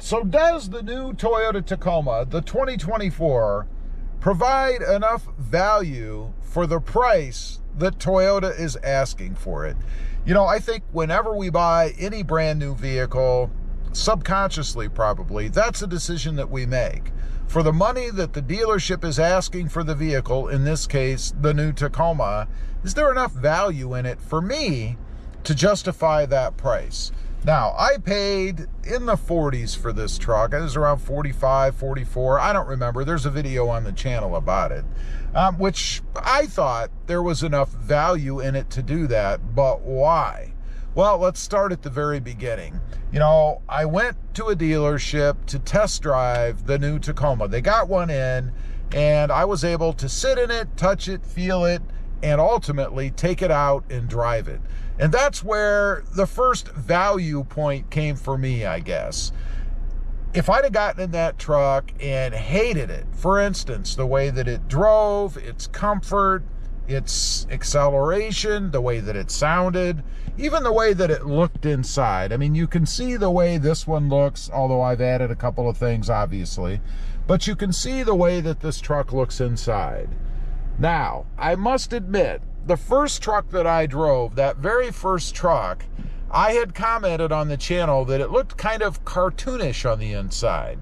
So does the new Toyota Tacoma, the 2024, provide enough value for the price that Toyota is asking for it? You know, I think whenever we buy any brand new vehicle, subconsciously probably, that's a decision that we make. For the money that the dealership is asking for the vehicle, in this case, the new Tacoma, is there enough value in it for me to justify that price? Now, I paid in the 40s for this truck. It was around 45, 44. I don't remember. There's a video on the channel about it, which I thought there was enough value in it to do that. But why? Well, let's start at the very beginning. You know, I went to a dealership to test drive the new Tacoma. They got one in, and I was able to sit in it, touch it, feel it, and ultimately take it out and drive it. And that's where the first value point came for me, I guess. If I'd have gotten in that truck and hated it, for instance, the way that it drove, its comfort, its acceleration, the way that it sounded, even the way that it looked inside. I mean, you can see the way this one looks, although I've added a couple of things, obviously, but you can see the way that this truck looks inside. Now, I must admit, the first truck that I drove, that very first truck, I had commented on the channel that it looked kind of cartoonish on the inside.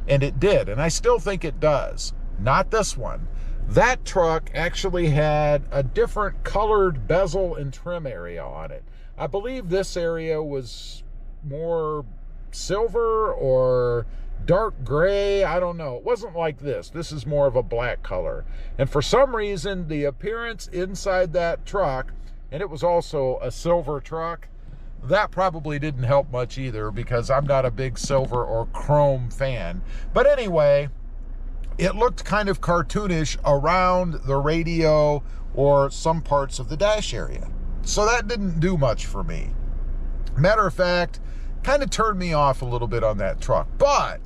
And it did, and I still think it does. Not this one. That truck actually had a different colored bezel and trim area on it. I believe this area was more silver or dark gray, I don't know. It wasn't like this. This is more of a black color. And for some reason, the appearance inside that truck, and it was also a silver truck, that probably didn't help much either because I'm not a big silver or chrome fan. But anyway, it looked kind of cartoonish around the radio or some parts of the dash area. So that didn't do much for me. Matter of fact, kind of turned me off a little bit on that truck. But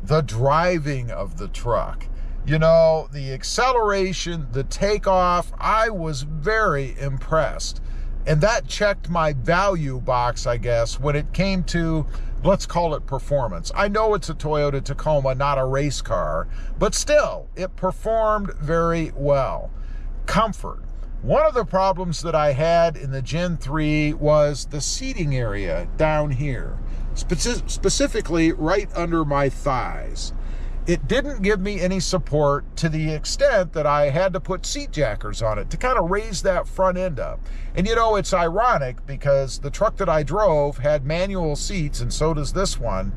the driving of the truck, you know, the acceleration, the takeoff, I was very impressed. And that checked my value box, I guess, when it came to, let's call it performance. I know it's a Toyota Tacoma, not a race car, but still, it performed very well. Comfort. One of the problems that I had in the Gen 3 was the seating area down here, specifically right under my thighs. It didn't give me any support to the extent that I had to put seat jackers on it to kind of raise that front end up. And you know, it's ironic because the truck that I drove had manual seats, and so does this one.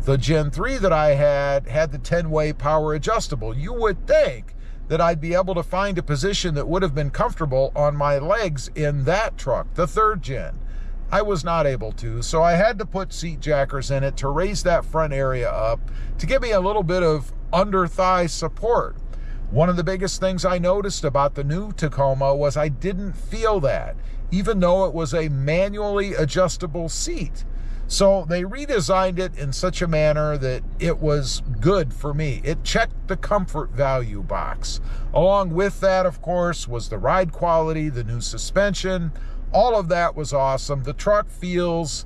The Gen 3 that I had the 10-way power adjustable. You would think that I'd be able to find a position that would have been comfortable on my legs in that truck, the 3rd gen. I was not able to, so I had to put seat jackers in it to raise that front area up to give me a little bit of under thigh support. One of the biggest things I noticed about the new Tacoma was I didn't feel that, even though it was a manually adjustable seat. So they redesigned it in such a manner that it was good for me. It checked the comfort value box. Along with that, of course, was the ride quality, the new suspension. All of that was awesome. The truck feels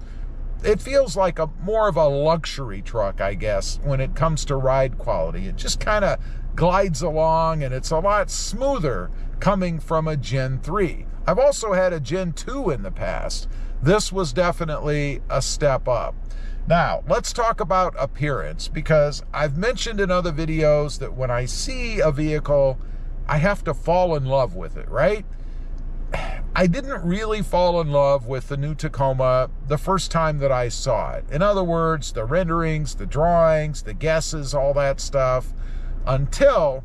like more of a luxury truck, I guess, when it comes to ride quality. It just kind of glides along, and it's a lot smoother coming from a Gen 3. I've also had a Gen 2 in the past. This was definitely a step up. Now, let's talk about appearance, because I've mentioned in other videos that when I see a vehicle, I have to fall in love with it, right? I didn't really fall in love with the new Tacoma the first time that I saw it. In other words, the renderings, the drawings, the guesses, all that stuff, until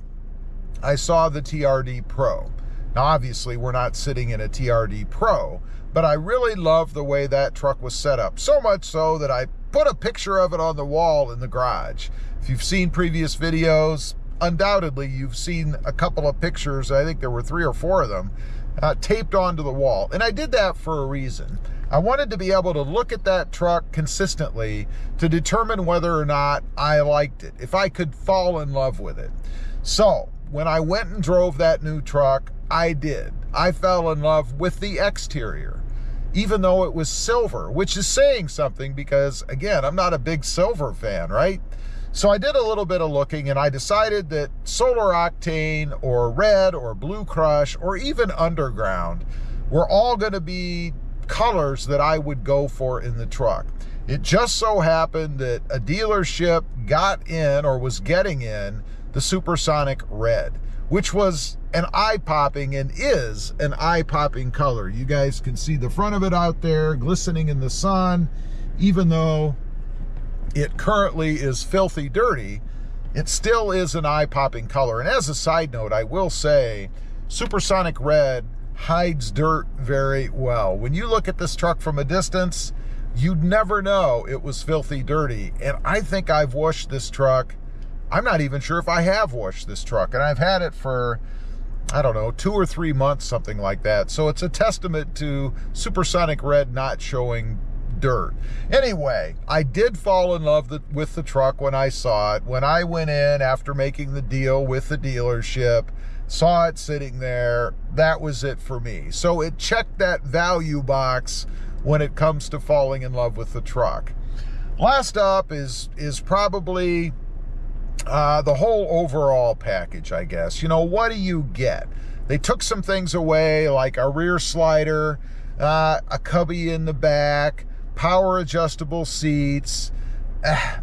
I saw the TRD Pro. Now, obviously, we're not sitting in a TRD Pro, but I really love the way that truck was set up. So much so that I put a picture of it on the wall in the garage. If you've seen previous videos, undoubtedly you've seen a couple of pictures, I think there were 3 or 4 of them, taped onto the wall. And I did that for a reason. I wanted to be able to look at that truck consistently to determine whether or not I liked it, if I could fall in love with it. So when I went and drove that new truck, I did. I fell in love with the exterior. even though it was silver, which is saying something because, again, I'm not a big silver fan, right? So I did a little bit of looking, and I decided that Solar Octane or Red or Blue Crush or even Underground were all going to be colors that I would go for in the truck. It just so happened that a dealership got in or was getting in the Supersonic Red, which was an eye-popping and is an eye-popping color. You guys can see the front of it out there glistening in the sun. Even though it currently is filthy dirty, it still is an eye-popping color. And as a side note, I will say Supersonic Red hides dirt very well. When you look at this truck from a distance, you'd never know it was filthy dirty. And I think I've washed this truck. I'm not even sure if I have washed this truck, and I've had it for, I don't know, 2 or 3 months, something like that. So it's a testament to Supersonic Red not showing dirt. Anyway, I did fall in love with the truck when I saw it. When I went in after making the deal with the dealership, saw it sitting there, that was it for me. So it checked that value box when it comes to falling in love with the truck. Last up is probably the whole overall package, I guess. You know, what do you get? They took some things away, like a rear slider, a cubby in the back, power adjustable seats.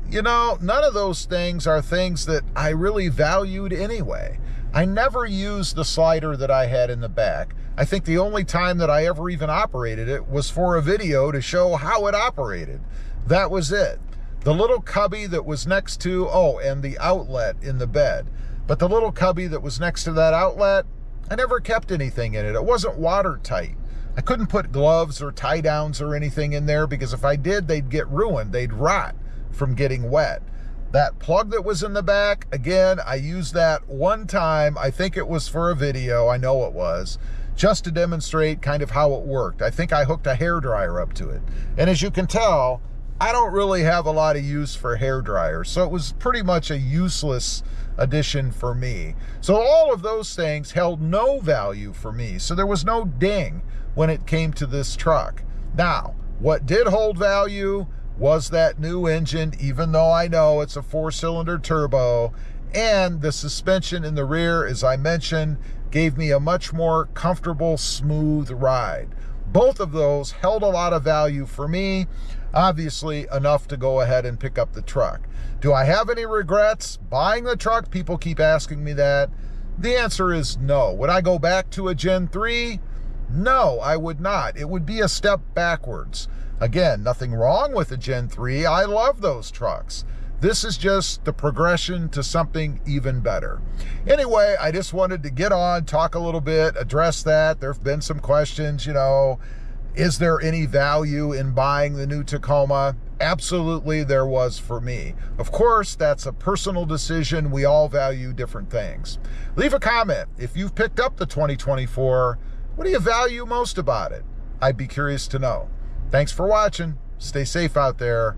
You know, none of those things are things that I really valued anyway. I never used the slider that I had in the back. I think the only time that I ever even operated it was for a video to show how it operated. That was it. The little cubby that was next to, oh, and the outlet in the bed. But the little cubby that was next to that outlet, I never kept anything in it. It wasn't watertight. I couldn't put gloves or tie downs or anything in there because if I did, they'd get ruined. They'd rot from getting wet. That plug that was in the back, again, I used that one time. I think it was for a video. I know it was, just to demonstrate kind of how it worked. I think I hooked a hairdryer up to it. And as you can tell, I don't really have a lot of use for hairdryers, so it was pretty much a useless addition for me. So all of those things held no value for me, so there was no ding when it came to this truck. Now, what did hold value was that new engine, even though I know it's a 4-cylinder turbo, and the suspension in the rear, as I mentioned, gave me a much more comfortable, smooth ride. Both of those held a lot of value for me, obviously enough to go ahead and pick up the truck. Do I have any regrets buying the truck? People keep asking me that. The answer is no. Would I go back to a Gen 3? No, I would not. It would be a step backwards. Again, nothing wrong with a Gen 3. I love those trucks. This is just the progression to something even better. Anyway, I just wanted to get on, talk a little bit, address that. There have been some questions, you know, is there any value in buying the new Tacoma? Absolutely there was for me. Of course, that's a personal decision. We all value different things. Leave a comment. If you've picked up the 2024, what do you value most about it? I'd be curious to know. Thanks for watching. Stay safe out there.